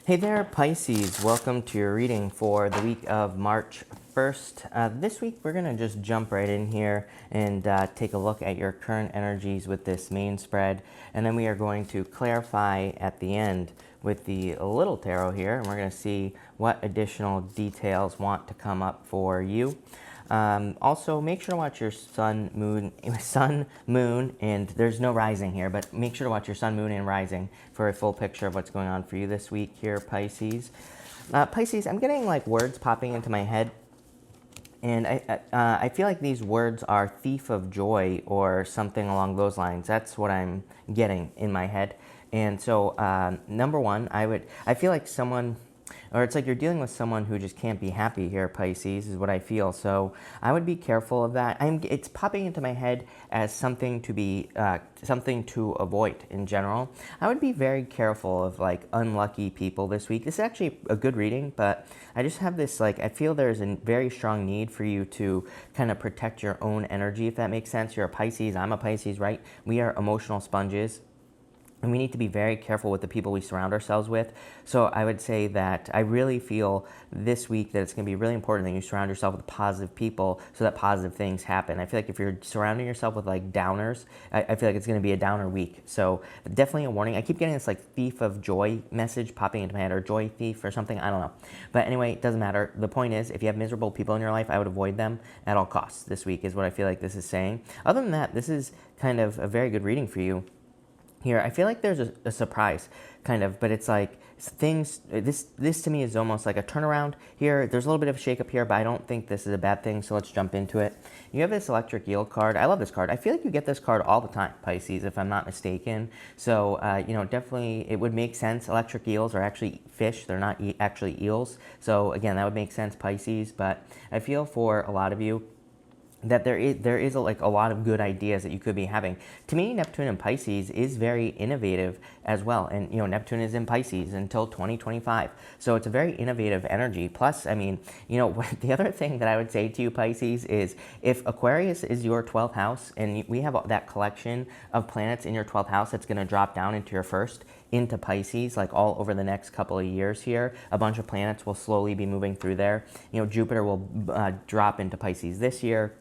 Hey there, Pisces. Welcome to your reading for the week of March 1st. This week, we're going to just jump right in here and take a look at your current energies with this main spread. And then we are going to clarify at the end with the little tarot here. And we're going to see what additional details want to come up for you. Also, make sure to watch your sun, moon, and there's no rising here, but make sure to watch your sun, moon, and rising for a full picture of what's going on for you this week here, Pisces. Pisces, I'm getting like words popping into my head, and I feel like these words are thief of joy or something along those lines. That's what I'm getting in my head. And so, number one, I feel like someone, or it's like you're dealing with someone who just can't be happy here, Pisces, is what I feel. So I would be careful of that. It's popping into my head as something to be, something to avoid in general. I would be very careful of like unlucky people this week. This is actually a good reading, but I just have this, like, I feel there's a very strong need for you to kind of protect your own energy, if that makes sense. You're a Pisces, I'm a Pisces, right? We are emotional sponges. And we need to be very careful with the people we surround ourselves with. So I would say that I really feel this week that it's going to be really important that you surround yourself with positive people so that positive things happen. I feel like if you're surrounding yourself with like downers, I feel like it's going to be a downer week. So definitely a warning. I keep getting this like thief of joy message popping into my head, or joy thief or something. I don't know. But anyway, it doesn't matter. The point is, if you have miserable people in your life, I would avoid them at all costs this week is what I feel like this is saying. Other than that, this is kind of a very good reading for you. Here, I feel like there's a surprise, kind of, but it's like things, this to me is almost like a turnaround here. There's a little bit of a shakeup here, but I don't think this is a bad thing, so let's jump into it. You have this electric eel card. I love this card. I feel like you get this card all the time, Pisces, if I'm not mistaken. So, definitely it would make sense. Electric eels are actually fish. They're not actually eels. So, again, that would make sense, Pisces, but I feel for a lot of you that there is like a lot of good ideas that you could be having. To me, Neptune in Pisces is very innovative as well. And, Neptune is in Pisces until 2025. So it's a very innovative energy. Plus, I mean, the other thing that I would say to you, Pisces, is if Aquarius is your 12th house and we have that collection of planets in your 12th house that's going to drop down into your first, into Pisces, like all over the next couple of years here. A bunch of planets will slowly be moving through there. Jupiter will drop into Pisces this year.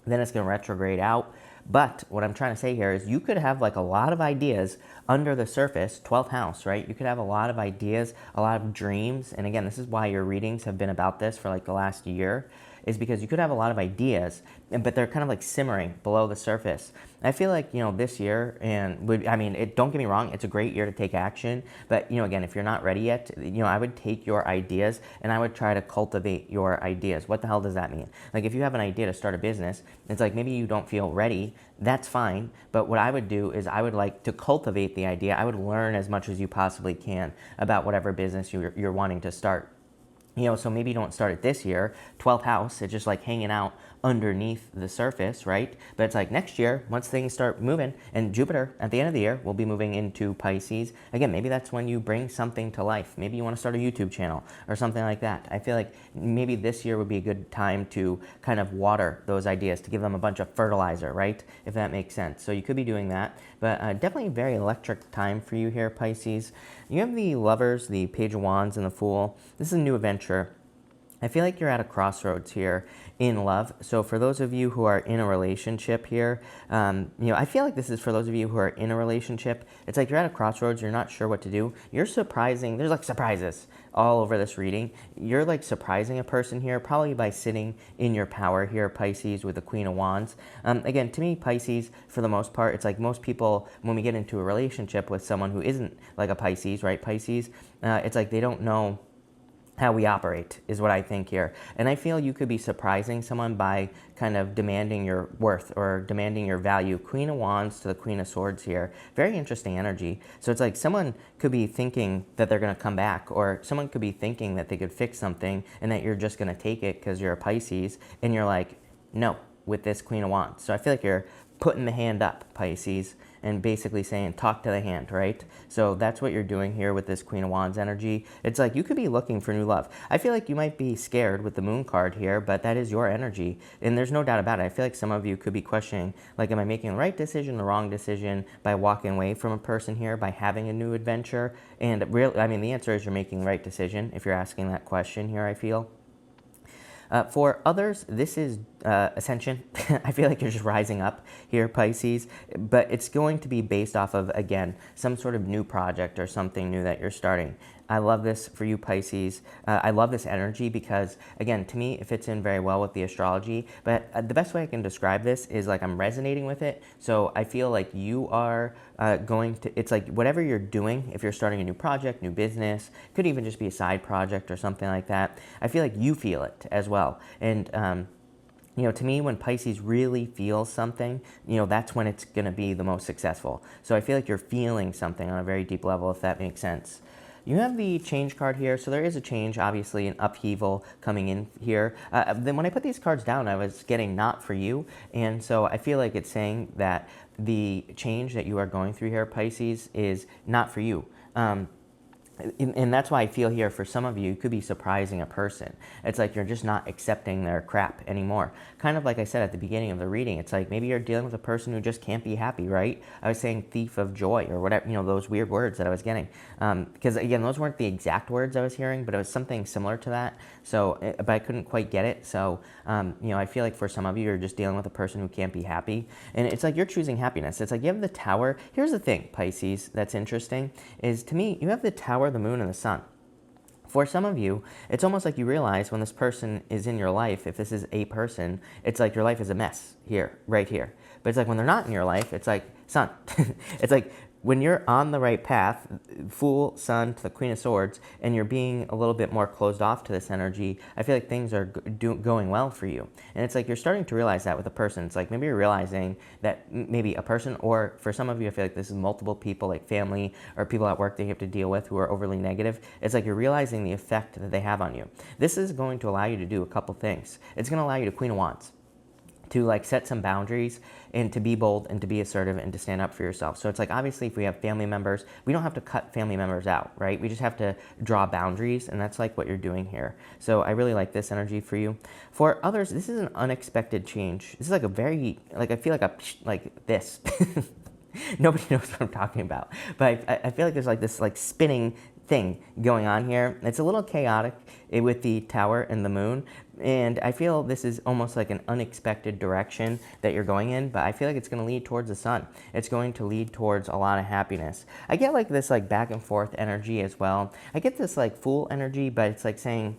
Then it's going to retrograde out. But what I'm trying to say here is you could have like a lot of ideas under the surface, 12th house, right? You could have a lot of ideas, a lot of dreams. And again, this is why your readings have been about this for like the last year, is because you could have a lot of ideas, but they're kind of like simmering below the surface. I feel like, this year, don't get me wrong, it's a great year to take action. But, again, if you're not ready yet, I would take your ideas and I would try to cultivate your ideas. What the hell does that mean? Like, if you have an idea to start a business, it's like maybe you don't feel ready, that's fine. But what I would do is I would like to cultivate the idea. I would learn as much as you possibly can about whatever business you're wanting to start. So maybe you don't start it this year, 12th house, it's just like hanging out underneath the surface, right? But it's like next year, once things start moving, and Jupiter at the end of the year will be moving into Pisces. Again, maybe that's when you bring something to life. Maybe you want to start a YouTube channel or something like that. I feel like maybe this year would be a good time to kind of water those ideas, to give them a bunch of fertilizer, right? If that makes sense. So you could be doing that, but definitely a very electric time for you here, Pisces. You have the Lovers, the Page of Wands, and the Fool. This is a new adventure. I feel like you're at a crossroads here in love. So for those of you who are in a relationship here, I feel like this is for those of you who are in a relationship. It's like you're at a crossroads, you're not sure what to do. You're surprising. There's like surprises all over this reading. You're like surprising a person here, probably by sitting in your power here, Pisces, with the Queen of Wands. Again, to me, Pisces, for the most part, it's like most people, when we get into a relationship with someone who isn't like a Pisces, right, Pisces, it's like they don't know how we operate is what I think here. And I feel you could be surprising someone by kind of demanding your worth or demanding your value. Queen of Wands to the Queen of Swords here. Very interesting energy. So it's like someone could be thinking that they're going to come back, or someone could be thinking that they could fix something and that you're just going to take it because you're a Pisces, and you're like, no, with this Queen of Wands. So I feel like you're putting the hand up, Pisces. and basically saying, talk to the hand, right? So that's what you're doing here with this Queen of Wands energy. It's like you could be looking for new love. I feel like you might be scared with the Moon card here, but that is your energy. And there's no doubt about it. I feel like some of you could be questioning, like, am I making the right decision, the wrong decision by walking away from a person here, by having a new adventure? And really, I mean, the answer is you're making the right decision if you're asking that question here, I feel. For others, this is ascension. I feel like you're just rising up here, Pisces, but it's going to be based off of, again, some sort of new project or something new that you're starting. I love this for you, Pisces. I love this energy because, again, to me, it fits in very well with the astrology. But the best way I can describe this is like I'm resonating with it. So I feel like you are it's like whatever you're doing, if you're starting a new project, new business, could even just be a side project or something like that. I feel like you feel it as well. And, you know, to me, when Pisces really feels something, you know, that's when it's going to be the most successful. So I feel like you're feeling something on a very deep level, if that makes sense. You have the change card here, so there is a change, obviously an upheaval coming in here. Then when I put these cards down, I was getting not for you, and so I feel like it's saying that the change that you are going through here, Pisces, is not for you. And that's why I feel here for some of you, it could be surprising a person. It's like you're just not accepting their crap anymore. Kind of like I said at the beginning of the reading, it's like maybe you're dealing with a person who just can't be happy, right? I was saying thief of joy or whatever, you know, those weird words that I was getting. Because again, those weren't the exact words I was hearing, but it was something similar to that. So, but I couldn't quite get it. So, you know, I feel like for some of you, you're just dealing with a person who can't be happy. And it's like you're choosing happiness. It's like you have the Tower. Here's the thing, Pisces, that's interesting, is to me, you have the Tower, the Moon, and the Sun. For some of you, it's almost like you realize when this person is in your life, if this is a person, it's like your life is a mess here, right here. But it's like when they're not in your life, it's like Sun. It's like when you're on the right path, Fool, Sun to the Queen of Swords, and you're being a little bit more closed off to this energy, I feel like things are going well for you. And it's like you're starting to realize that with a person. It's like maybe you're realizing that maybe a person, or for some of you, I feel like this is multiple people, like family or people at work that you have to deal with who are overly negative. It's like you're realizing the effect that they have on you. This is going to allow you to do a couple things. It's going to allow you to Queen of Wands, to like set some boundaries and to be bold and to be assertive and to stand up for yourself. So it's like, obviously, if we have family members, we don't have to cut family members out, right? We just have to draw boundaries, and that's like what you're doing here. So I really like this energy for you. For others, this is an unexpected change. This is like a very, like, I feel like this. Nobody knows what I'm talking about, but I feel like there's like this like spinning thing going on here. It's a little chaotic with the Tower and the Moon, and I feel this is almost like an unexpected direction that you're going in, but I feel like it's going to lead towards the Sun. It's going to lead towards a lot of happiness. I get like this like back and forth energy as well. I get this like Fool energy, but it's like saying,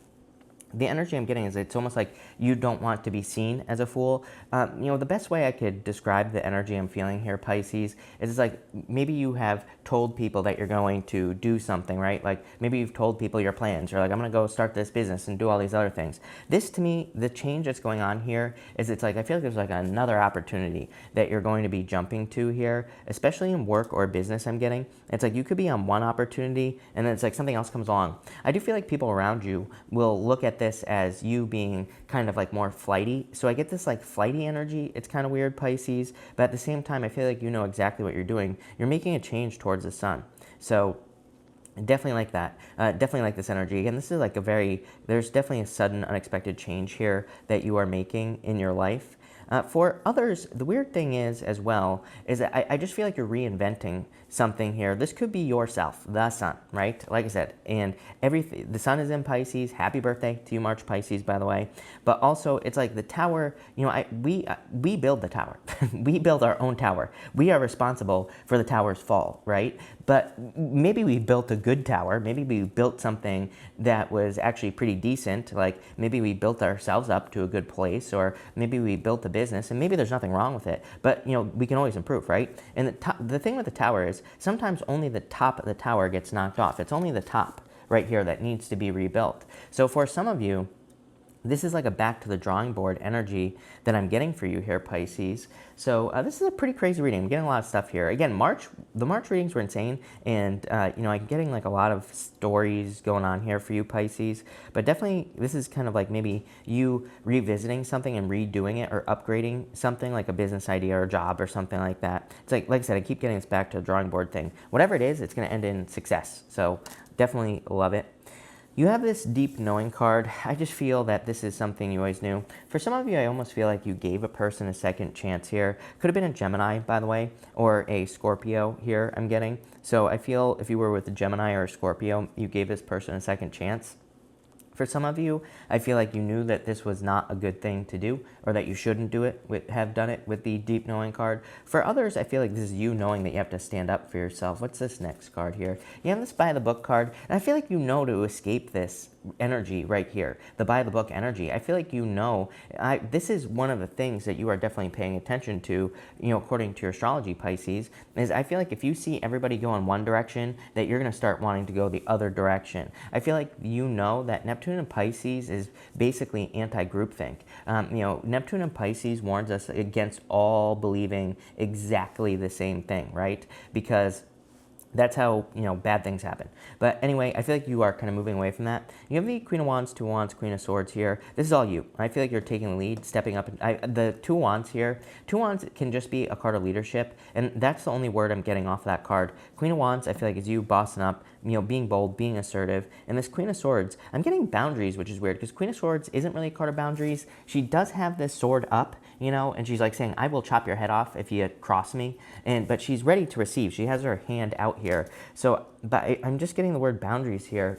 the energy I'm getting is it's almost like you don't want to be seen as a fool. You know, the best way I could describe the energy I'm feeling here, Pisces, is it's like maybe you have told people that you're going to do something, right? Like maybe you've told people your plans. You're like, I'm going to go start this business and do all these other things. This, to me, the change that's going on here is it's like I feel like there's like another opportunity that you're going to be jumping to here, especially in work or business I'm getting. It's like you could be on one opportunity and then it's like something else comes along. I do feel like people around you will look at this as you being kind of like more flighty. So I get this like flighty energy. It's kind of weird, Pisces, but at the same time, I feel like you know exactly what you're doing. You're making a change towards the Sun. So definitely like that. Definitely like this energy. Again, this is like there's definitely a sudden, unexpected change here that you are making in your life. For others, the weird thing is as well, is that I just feel like you're reinventing something here. This could be yourself, the Sun, right? Like I said, and the Sun is in Pisces. Happy birthday to you, March Pisces, by the way. But also, it's like the Tower, you know, we build the Tower. We build our own tower. We are responsible for the tower's fall, right? But maybe we built a good tower. Maybe we built something that was actually pretty decent. Like maybe we built ourselves up to a good place, or maybe we built a business, and maybe there's nothing wrong with it. But you know, we can always improve, right? And the thing with the Tower is sometimes only the top of the tower gets knocked off. It's only the top right here that needs to be rebuilt. So for some of you, this is like a back to the drawing board energy that I'm getting for you here, Pisces. So this is a pretty crazy reading. I'm getting a lot of stuff here. Again, the March readings were insane, and I'm getting like a lot of stories going on here for you, Pisces. But definitely, this is kind of like maybe you revisiting something and redoing it or upgrading something like a business idea or a job or something like that. It's like I said, I keep getting this back to the drawing board thing. Whatever it is, it's going to end in success. So definitely love it. You have this deep knowing card. I just feel that this is something you always knew. For some of you, I almost feel like you gave a person a second chance here. Could have been a Gemini, by the way, or a Scorpio here, I'm getting. So I feel if you were with a Gemini or a Scorpio, you gave this person a second chance. For some of you, I feel like you knew that this was not a good thing to do, or that you shouldn't do it, have done it with the deep knowing card. For others, I feel like this is you knowing that you have to stand up for yourself. What's this next card here? You have this by the book card, and I feel like you know to escape this energy right here, the by the book energy. I feel like you know, this is one of the things that you are definitely paying attention to, according to your astrology, Pisces, is I feel like if you see everybody go in one direction, that you're going to start wanting to go the other direction. I feel like you know that Neptune and Pisces is basically anti-groupthink. Neptune and Pisces warns us against all believing exactly the same thing, right? Because that's how, bad things happen. But anyway, I feel like you are kind of moving away from that. You have the Queen of Wands, Two of Wands, Queen of Swords here. This is all you. I feel like you're taking the lead, stepping up. The Two of Wands here, Two of Wands can just be a card of leadership, and that's the only word I'm getting off that card. Queen of Wands, I feel like is you bossing up, being bold, being assertive. And this Queen of Swords, I'm getting boundaries, which is weird, because Queen of Swords isn't really a card of boundaries. She does have this sword up, and she's like saying, I will chop your head off if you cross me. But she's ready to receive. She has her hand out here. So, but I'm just getting the word boundaries here.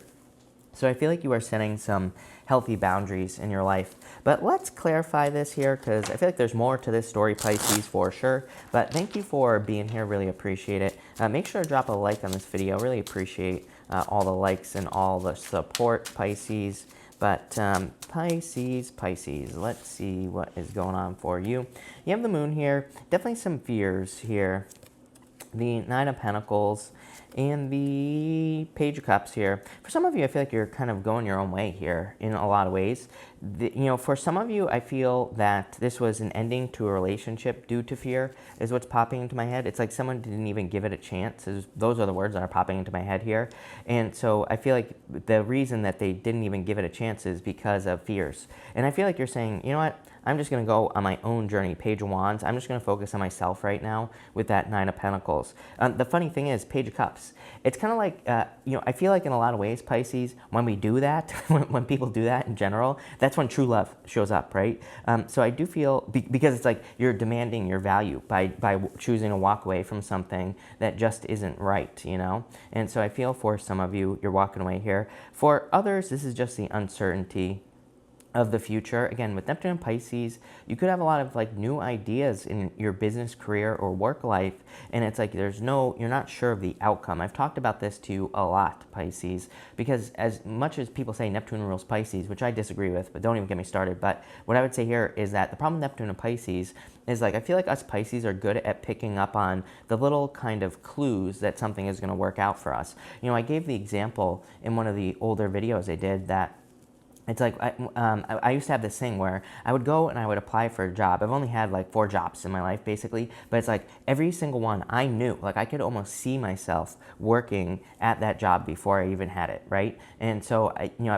So I feel like you are setting some healthy boundaries in your life. But let's clarify this here, because I feel like there's more to this story, Pisces, for sure. But thank you for being here. Really appreciate it. Make sure to drop a like on this video. Really appreciate all the likes and all the support, Pisces. But Pisces, let's see what is going on for you. You have the moon here. Definitely some fears here. The Nine of Pentacles and the Page of Cups here. For some of you, I feel like you're kind of going your own way here in a lot of ways. For some of you, I feel that this was an ending to a relationship due to fear is what's popping into my head. It's like someone didn't even give it a chance. Those are the words that are popping into my head here. And so I feel like the reason that they didn't even give it a chance is because of fears. And I feel like you're saying, you know what? I'm just going to go on my own journey, Page of Wands. I'm just going to focus on myself right now with that Nine of Pentacles. The funny thing is, Page of Cups, it's kind of like, I feel like in a lot of ways, Pisces, when we do that, when people do that in general, that's when true love shows up, right? So I do feel, because it's like you're demanding your value by choosing to walk away from something that just isn't right, And so I feel for some of you, you're walking away here. For others, this is just the uncertainty of the future. Again, with Neptune and Pisces, you could have a lot of new ideas in your business, career, or work life, and it's like you're not sure of the outcome. I've talked about this to you a lot, Pisces, because as much as people say Neptune rules Pisces, which I disagree with, but don't even get me started, but what I would say here is that the problem with Neptune and Pisces is I feel like us Pisces are good at picking up on the little kind of clues that something is going to work out for us. I gave the example in one of the older videos I did that it's like I used to have this thing where I would go and I would apply for a job. I've only had 4 jobs in my life, basically. But it's like every single one I knew, I could almost see myself working at that job before I even had it, right? And so,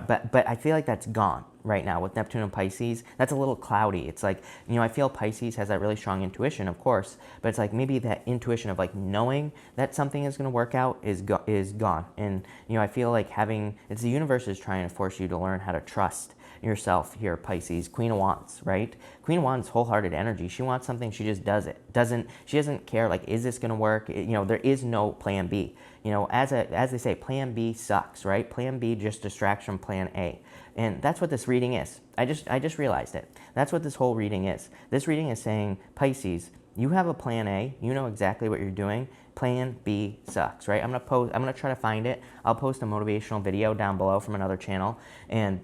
but I feel like that's gone right now with Neptune and Pisces. That's a little cloudy. It's like, I feel Pisces has that really strong intuition, of course, but it's like maybe that intuition of knowing that something is going to work out is gone. And, I feel like it's the universe is trying to force you to learn how to trust yourself here, Pisces. Queen of Wands, right? Queen of Wands, wholehearted energy. She wants something, she just does it. She doesn't care, is this going to work? There is no plan B. As they say, plan B sucks, right? Plan B just distracts from plan A. And that's what this reading is. I just realized it. That's what this whole reading is. This reading is saying, Pisces, you have a plan A. You know exactly what you're doing. Plan B sucks, right? I'm gonna try to find it. I'll post a motivational video down below from another channel, and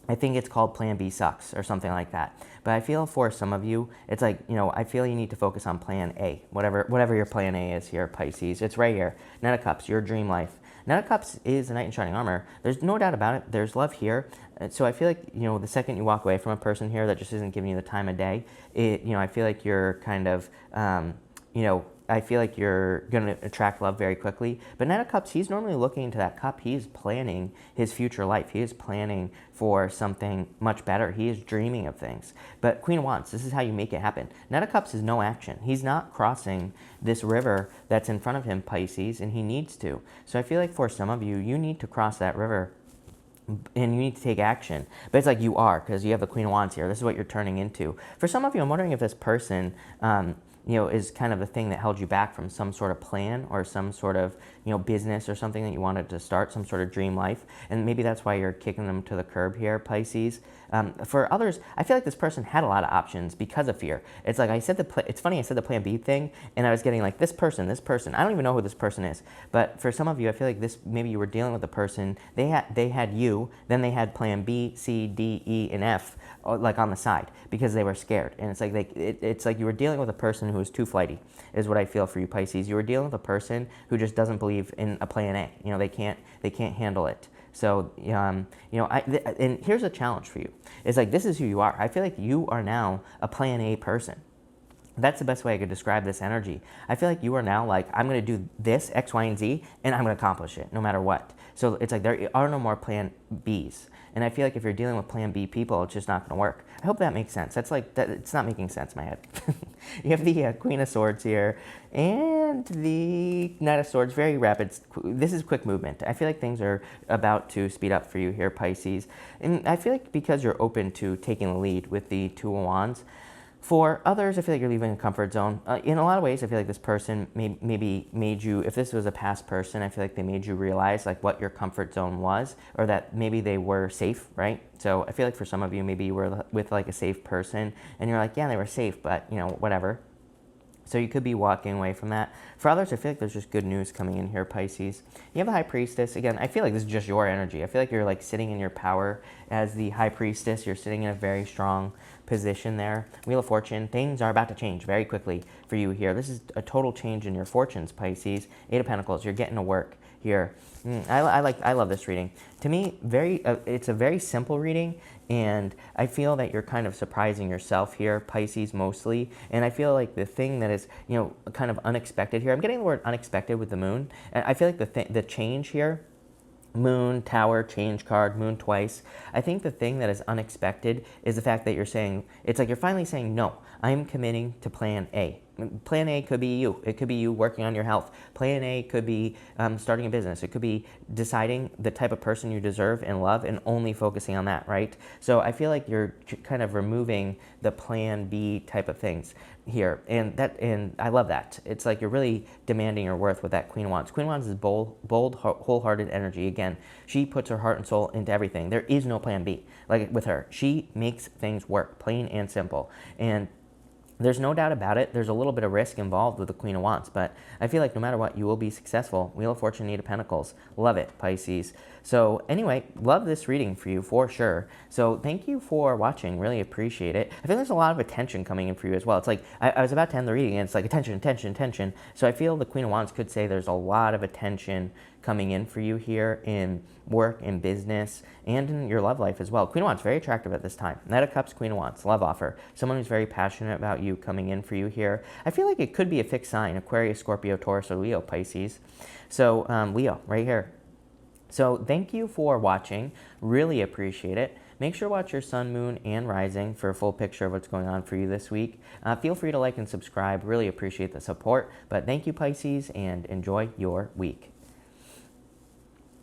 I think it's called Plan B Sucks or something like that. But I feel for some of you, it's like, I feel you need to focus on Plan A, whatever your Plan A is here, Pisces. It's right here. Knight of Cups, your dream life. Knight of Cups is a knight in shining armor. There's no doubt about it. There's love here. So I feel like, the second you walk away from a person here that just isn't giving you the time of day, I feel like you're kind of, I feel like you're going to attract love very quickly. But Knight of Cups, he's normally looking into that cup. He's planning his future life. He is planning for something much better. He is dreaming of things. But Queen of Wands, this is how you make it happen. Knight of Cups is no action. He's not crossing this river that's in front of him, Pisces, and he needs to. So I feel like for some of you, you need to cross that river and you need to take action. But it's like you are, because you have the Queen of Wands here. This is what you're turning into. For some of you, I'm wondering if this person is kind of the thing that held you back from some sort of plan or some sort of, business or something that you wanted to start, some sort of dream life. And maybe that's why you're kicking them to the curb here, Pisces. For others, I feel like this person had a lot of options because of fear. It's like it's funny, I said the plan B thing, and I was getting like this person. I don't even know who this person is. But for some of you, I feel like maybe you were dealing with a person, they had you, then they had plan B, C, D, E, and F, like on the side, because they were scared. And it's like you were dealing with a person who was too flighty, is what I feel for you, Pisces. You were dealing with a person who just doesn't believe in a plan A. They can't handle it. So, and here's a challenge for you. It's like, this is who you are. I feel like you are now a plan A person. That's the best way I could describe this energy. I feel like you are now like, I'm going to do this, X, Y, and Z, and I'm going to accomplish it no matter what. So it's like there are no more plan Bs. And I feel like if you're dealing with plan B people, it's just not going to work. I hope that makes sense. It's not making sense in my head. You have the Queen of Swords here and the Knight of Swords, very rapid. This is quick movement. I feel like things are about to speed up for you here, Pisces. And I feel like because you're open to taking the lead with the Two of Wands, for others, I feel like you're leaving a comfort zone. In a lot of ways, I feel like this person maybe made you, if this was a past person, I feel like they made you realize like what your comfort zone was, or that maybe they were safe, right? So I feel like for some of you, maybe you were with like a safe person and you're like, yeah, they were safe, but whatever. So you could be walking away from that. For others, I feel like there's just good news coming in here, Pisces. You have the High Priestess. Again, I feel like this is just your energy. I feel like you're like sitting in your power as the High Priestess. You're sitting in a very strong position there. Wheel of Fortune. Things are about to change very quickly for you here. This is a total change in your fortunes, Pisces. Eight of Pentacles. You're getting to work here. I love this reading. To me, it's a very simple reading, and I feel that you're kind of surprising yourself here, Pisces, mostly. And I feel like the thing that is, kind of unexpected here, I'm getting the word unexpected with the moon. And I feel like the change here, Moon, Tower, change card, Moon twice. I think the thing that is unexpected is the fact that you're saying, it's like you're finally saying, no, I'm committing to plan A. Plan A could be you. It could be you working on your health. Plan A could be starting a business. It could be deciding the type of person you deserve and love and only focusing on that, right? So I feel like you're kind of removing the plan B type of things here. And I love that. It's like you're really demanding your worth with that Queen of Wands. Queen of Wands is bold, wholehearted energy. Again, she puts her heart and soul into everything. There is no plan B. Like with her, she makes things work, plain and simple. And there's no doubt about it. There's a little bit of risk involved with the Queen of Wands, but I feel like no matter what, you will be successful. Wheel of Fortune, Eight of Pentacles. Love it, Pisces. So anyway, love this reading for you for sure. So thank you for watching. Really appreciate it. I think there's a lot of attention coming in for you as well. It's like, I was about to end the reading and it's like attention, attention, attention. So I feel the Queen of Wands could say there's a lot of attention coming in for you here in work, in business, and in your love life as well. Queen of Wands, very attractive at this time. Knight of Cups, Queen of Wands, love offer. Someone who's very passionate about you coming in for you here. I feel like it could be a fixed sign, Aquarius, Scorpio, Taurus, or Leo, Pisces. So Leo, right here. So thank you for watching. Really appreciate it. Make sure to watch your sun, moon, and rising for a full picture of what's going on for you this week. Feel free to like and subscribe. Really appreciate the support. But thank you, Pisces, and enjoy your week.